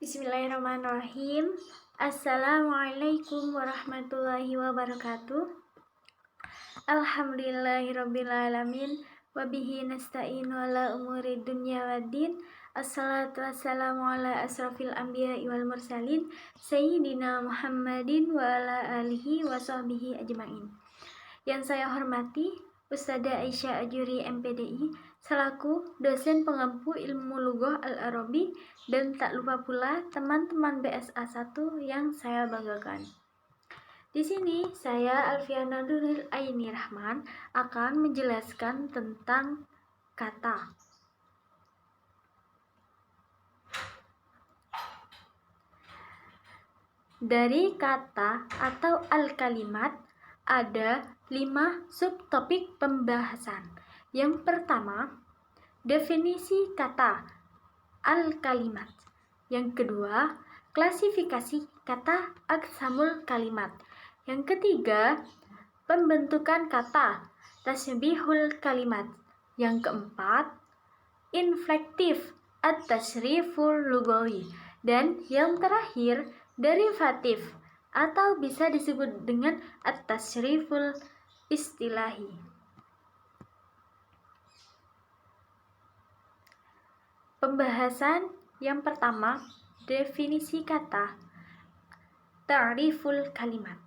Bismillahirrahmanirrahim. Assalamualaikum warahmatullahi wabarakatuh. Alhamdulillahirrabbilalamin. Wabihi nasta'inu ala umuri dunya waddin. Assalatu wassalamu ala asrafil anbiya wal mursalin Sayyidina Muhammadin wa ala alihi wa sahbihi ajma'in. Yang saya hormati Ustadzah Aisyah Ajuri MPDI selaku dosen pengampu ilmu lughah Al-Arabi, dan tak lupa pula teman-teman BSA 1 yang saya banggakan. Di sini saya Alfiana Nuril Aini Rahman akan menjelaskan tentang kata. Dari kata atau al-kalimat ada 5 subtopik pembahasan. Yang pertama, definisi kata al-kalimat. Yang kedua, klasifikasi kata aqsamul kalimat. Yang ketiga, pembentukan kata tasbihul kalimat. Yang keempat, inflektif at-tasriful lughawi. Dan yang terakhir, derivatif atau bisa disebut dengan at-tasriful istilahi. Pembahasan yang pertama, definisi kata, ta'riful kalimat.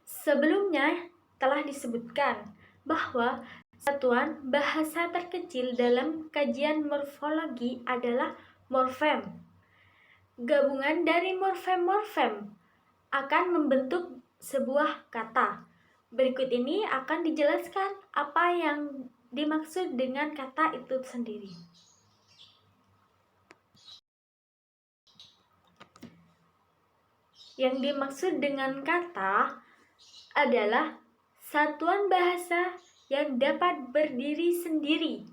Sebelumnya telah disebutkan bahwa satuan bahasa terkecil dalam kajian morfologi adalah morfem. Gabungan dari morfem-morfem akan membentuk sebuah kata. Berikut ini akan dijelaskan apa yang dimaksud dengan kata itu sendiri. Yang dimaksud dengan kata adalah satuan bahasa yang dapat berdiri sendiri.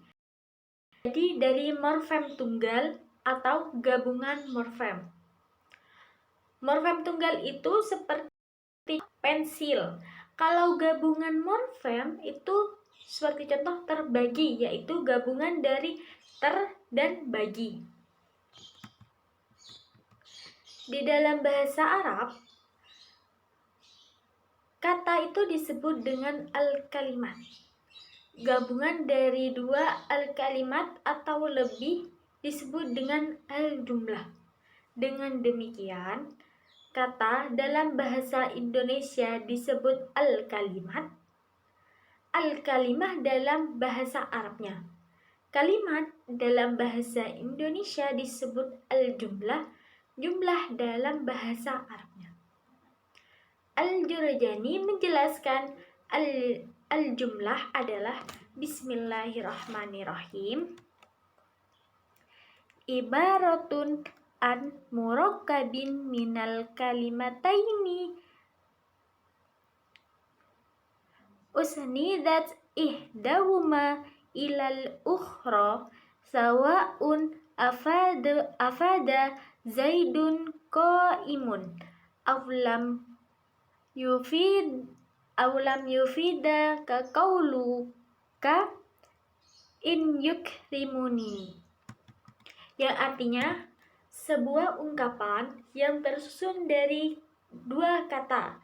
Jadi dari morfem tunggal atau gabungan morfem. Morfem tunggal itu seperti pensil. Kalau gabungan morfem itu seperti contoh terbagi, yaitu gabungan dari ter dan bagi. Di dalam bahasa Arab, kata itu disebut dengan al-kalimat. Gabungan dari dua al-kalimat atau lebih disebut dengan al-jumlah. Dengan demikian, kata dalam bahasa Indonesia disebut al-kalimat, al-kalimah dalam bahasa Arabnya. Kalimat dalam bahasa Indonesia disebut al-jumlah, jumlah dalam bahasa Arabnya. Al-Jurjani menjelaskan al-jumlah adalah Bismillahirrahmanirrahim, ibaratun an murakkabin minal kalimataini usnidat ihdahuma ilal ukhra sawa'un afada zaidun qaimun awlam yufida ka qauluka in yukrimuni, yang artinya sebuah ungkapan yang tersusun dari dua kata.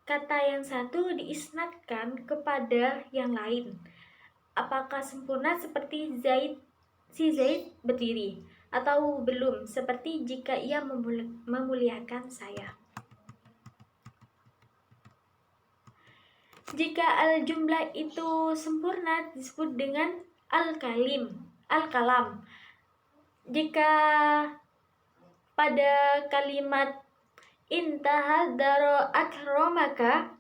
Kata yang satu diisnadkan kepada yang lain. Apakah sempurna seperti si Zaid berdiri, atau belum, seperti jika ia memuliakan saya. Jika al-jumlah itu sempurna disebut dengan al-kalam. Jika pada kalimat intahadaro akramaka,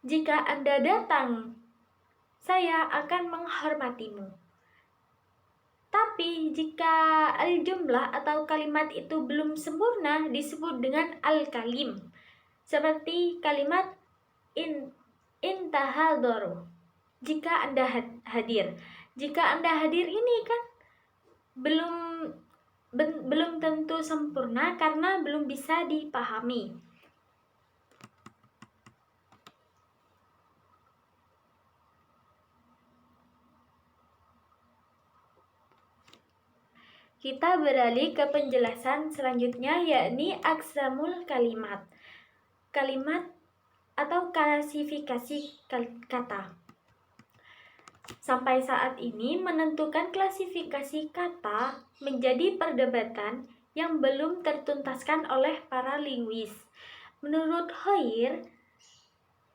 jika Anda datang, saya akan menghormatimu. Tapi jika al-jumlah atau kalimat itu belum sempurna disebut dengan al-kalim. Seperti kalimat intahadaro, jika Anda hadir. Jika Anda hadir ini kan belum tentu sempurna karena belum bisa dipahami. Kita beralih ke penjelasan selanjutnya, yakni aqsamul kalimat. Kalimat atau klasifikasi kata. Sampai saat ini menentukan klasifikasi kata menjadi perdebatan yang belum tertuntaskan oleh para linguis. Menurut Hoyer,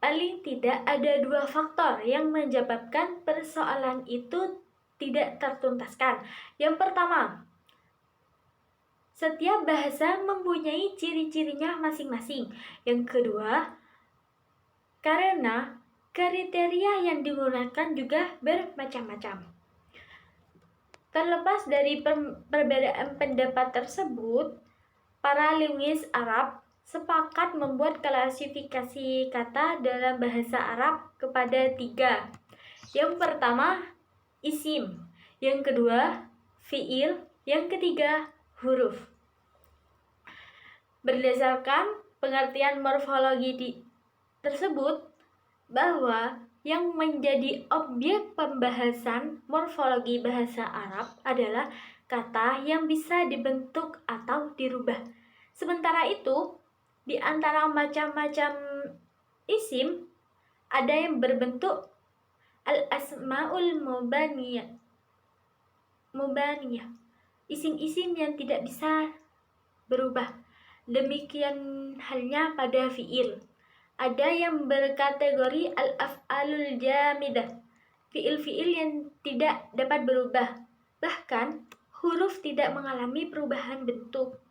paling tidak ada 2 faktor yang menyebabkan persoalan itu tidak tertuntaskan. Yang pertama, setiap bahasa mempunyai ciri-cirinya masing-masing. Yang kedua, karena kriteria yang digunakan juga bermacam-macam. Terlepas dari perbedaan pendapat tersebut, para linguis Arab sepakat membuat klasifikasi kata dalam bahasa Arab kepada 3. Yang pertama, isim. Yang kedua, fiil. Yang ketiga, huruf. Berdasarkan pengertian morfologi tersebut, bahwa yang menjadi objek pembahasan morfologi bahasa Arab adalah kata yang bisa dibentuk atau dirubah. Sementara itu, di antara macam-macam isim, ada yang berbentuk al-asma'ul mubaniyah. Isim-isim yang tidak bisa berubah. Demikian halnya pada fiil. Ada yang berkategori al-af'alul jamidah, fiil-fiil yang tidak dapat berubah. Bahkan, huruf tidak mengalami perubahan bentuk.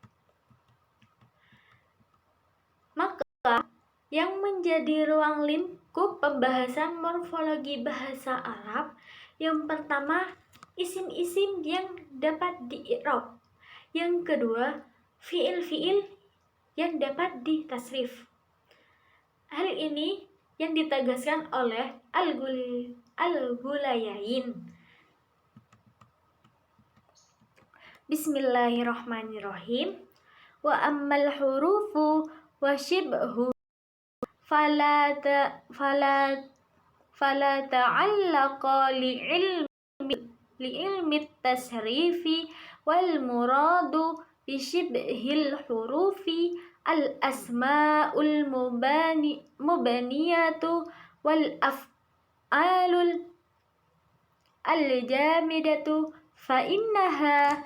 Maka, yang menjadi ruang lingkup pembahasan morfologi bahasa Arab, yang pertama, isim-isim yang dapat di-i'rab. Yang kedua, fiil-fiil yang dapat ditasrif. Hal ini yang ditegaskan oleh Al-Ghulayain. Bismillahirrahmanirrahim. Wa ammal hurufu wa shibhu fala ta'allaqa li'ilmi tasrifi wal muradu bi shibhil hurufi al-asma'ul mubaniyatu wal af'alul al-jamidatu fa innaha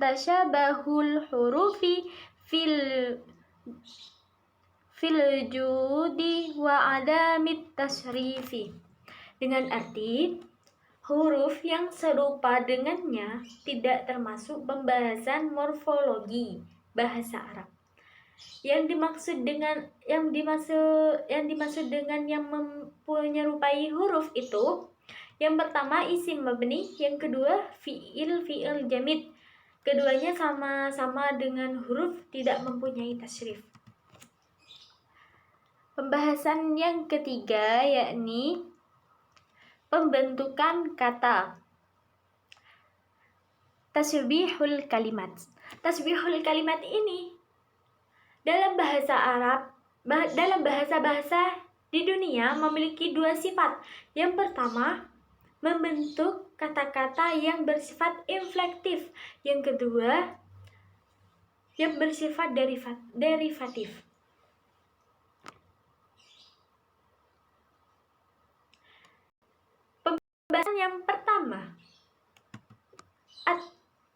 tashabahul hurufi fil judi wa adamit tasrifi. Dengan arti, huruf yang serupa dengannya tidak termasuk pembahasan morfologi bahasa Arab. Yang dimaksud dengan yang menyerupai huruf itu, yang pertama isim mabni, yang kedua fiil jamid. Keduanya sama-sama dengan huruf tidak mempunyai tasrif. Pembahasan yang ketiga yakni pembentukan kata. Tasbihul kalimat. Tasbihul kalimat ini dalam bahasa Arab, dalam bahasa-bahasa di dunia memiliki 2 sifat. Yang pertama, membentuk kata-kata yang bersifat inflektif. Yang kedua, yang bersifat derivatif. Pembahasan yang pertama,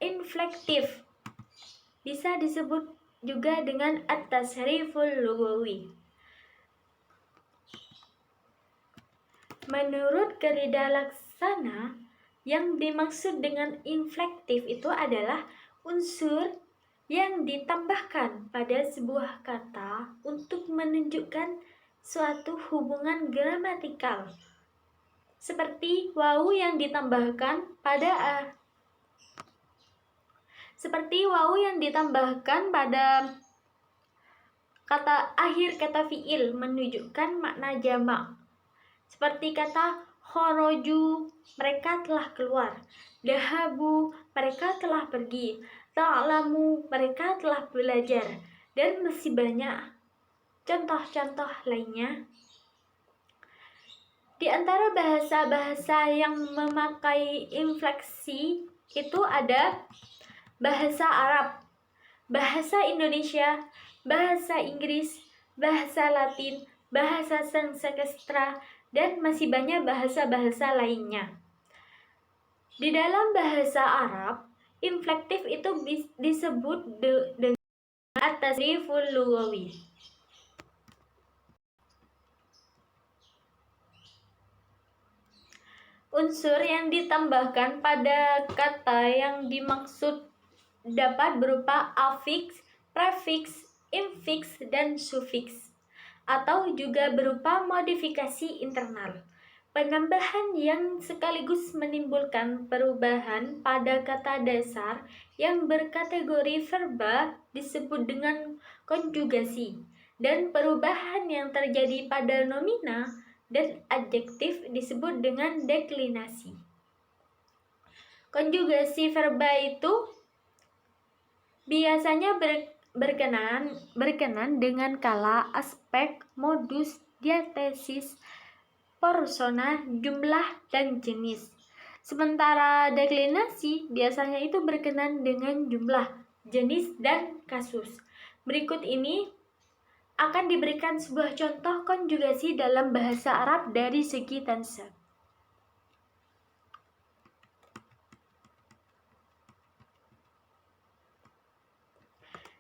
inflektif, bisa disebut juga dengan at-tasriful lughawi. Menurut Gerida Laksana, yang dimaksud dengan inflektif itu adalah unsur yang ditambahkan pada sebuah kata untuk menunjukkan suatu hubungan gramatikal. Seperti wawu yang ditambahkan pada kata akhir kata fiil menunjukkan makna jamak. Seperti kata khoroju, mereka telah keluar. Dahabu, mereka telah pergi. Ta'lamu, mereka telah belajar. Dan masih banyak contoh-contoh lainnya. Di antara bahasa-bahasa yang memakai infleksi itu ada bahasa Arab, bahasa Indonesia, bahasa Inggris, bahasa Latin, bahasa Sanskerta, dan masih banyak bahasa-bahasa lainnya. Di dalam bahasa Arab, inflektif itu disebut dengan at-tasriful lughawi. Unsur yang ditambahkan pada kata yang dimaksud dapat berupa afiks, prefiks, infiks, dan sufiks, atau juga berupa modifikasi internal. Penambahan yang sekaligus menimbulkan perubahan pada kata dasar yang berkategori verba disebut dengan konjugasi, dan perubahan yang terjadi pada nomina dan adjektif disebut dengan deklinasi. Konjugasi verba itu biasanya berkenan dengan kala, aspek, modus, diatesis, persona, jumlah, dan jenis. Sementara deklinasi biasanya itu berkenan dengan jumlah, jenis, dan kasus. Berikut ini akan diberikan sebuah contoh konjugasi dalam bahasa Arab dari segi tansab.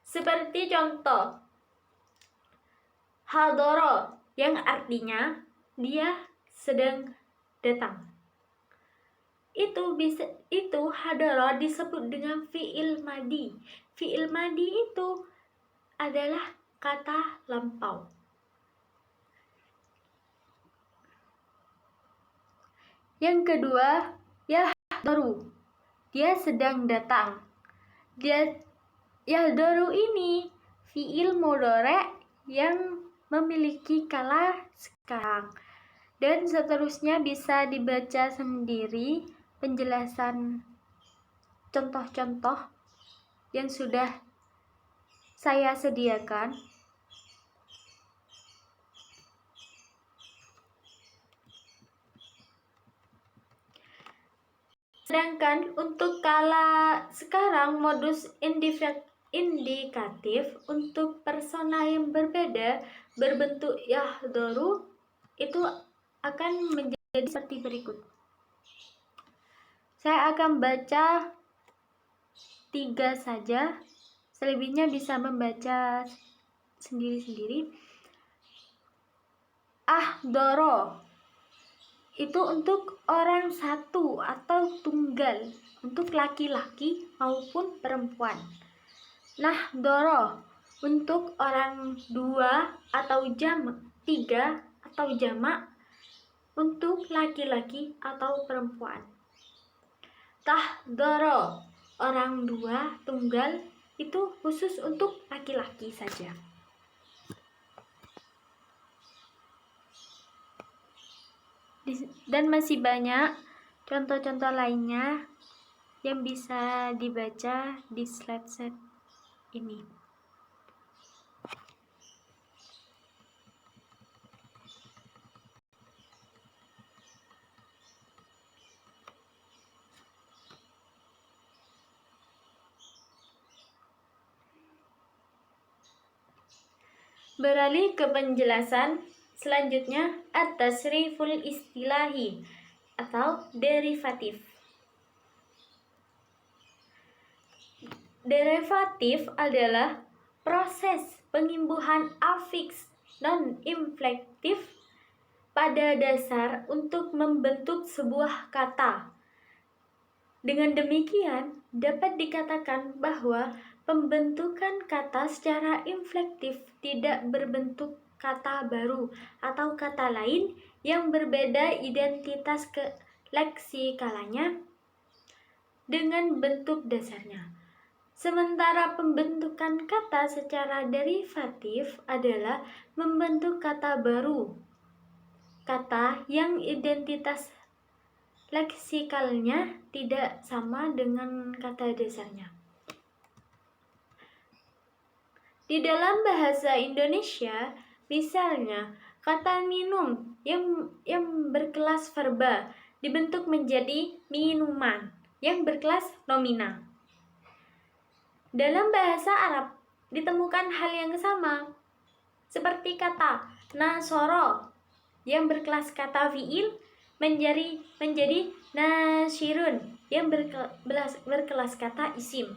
Seperti contoh hadoro yang artinya dia sedang datang. Itu hadoro disebut dengan fi'il madi. Fi'il madi itu adalah kata lampau. Yang kedua, yahdoru. Dia sedang datang. Yahdoru ini fi'il mudhari' yang memiliki kala sekarang. Dan seterusnya bisa dibaca sendiri penjelasan contoh-contoh yang sudah saya sediakan. Sedangkan untuk kala sekarang modus indikatif untuk persona yang berbeda berbentuk yahdoru itu akan menjadi seperti berikut. Saya akan baca 3 saja, selebihnya bisa membaca sendiri-sendiri. Ahdoro itu untuk orang satu atau tunggal, untuk laki-laki maupun perempuan. Nahdoro untuk orang 2 atau tiga atau jamak, untuk laki-laki atau perempuan. Tahdoro orang 2 tunggal itu khusus untuk laki-laki saja. Dan masih banyak contoh-contoh lainnya yang bisa dibaca di slide ini. Beralih ke penjelasan selanjutnya, at-tasriful istilahi atau derivatif. Derivatif adalah proses pengimbuhan afiks non-inflektif pada dasar untuk membentuk sebuah kata. Dengan demikian, dapat dikatakan bahwa pembentukan kata secara inflektif tidak berbentuk kata baru atau kata lain yang berbeda identitas leksikalanya dengan bentuk dasarnya. Sementara pembentukan kata secara derivatif adalah membentuk kata baru, kata yang identitas leksikalnya tidak sama dengan kata dasarnya. Di dalam bahasa Indonesia, misalnya Kata minum yang berkelas verba dibentuk menjadi minuman yang berkelas nomina. Dalam bahasa Arab ditemukan hal yang sama, seperti kata nasoro yang berkelas kata fiil menjadi nasyirun yang berkelas kata isim.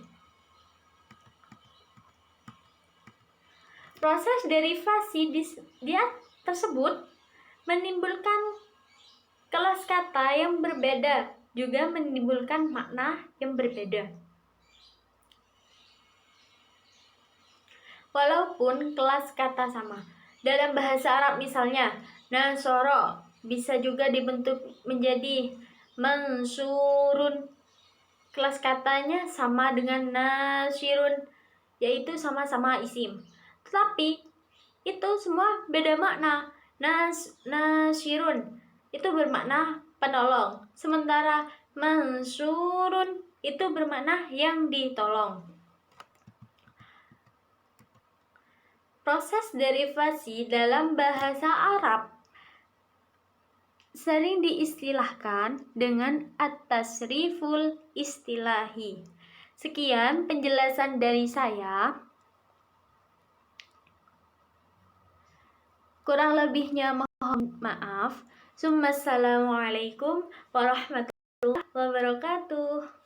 Proses derivasi dia tersebut menimbulkan kelas kata yang berbeda, juga menimbulkan makna yang berbeda. Walaupun kelas kata sama. Dalam bahasa Arab misalnya, nasoro bisa juga dibentuk menjadi mansurun. Kelas katanya sama dengan nasyirun, yaitu sama-sama isim. Tetapi itu semua beda makna. Nasyirun itu bermakna penolong, sementara mansurun itu bermakna yang ditolong. Proses derivasi dalam bahasa Arab sering diistilahkan dengan at-tasriful istilahi. Sekian penjelasan dari saya. Kurang lebihnya mohon maaf. Assalamualaikum warahmatullahi wabarakatuh.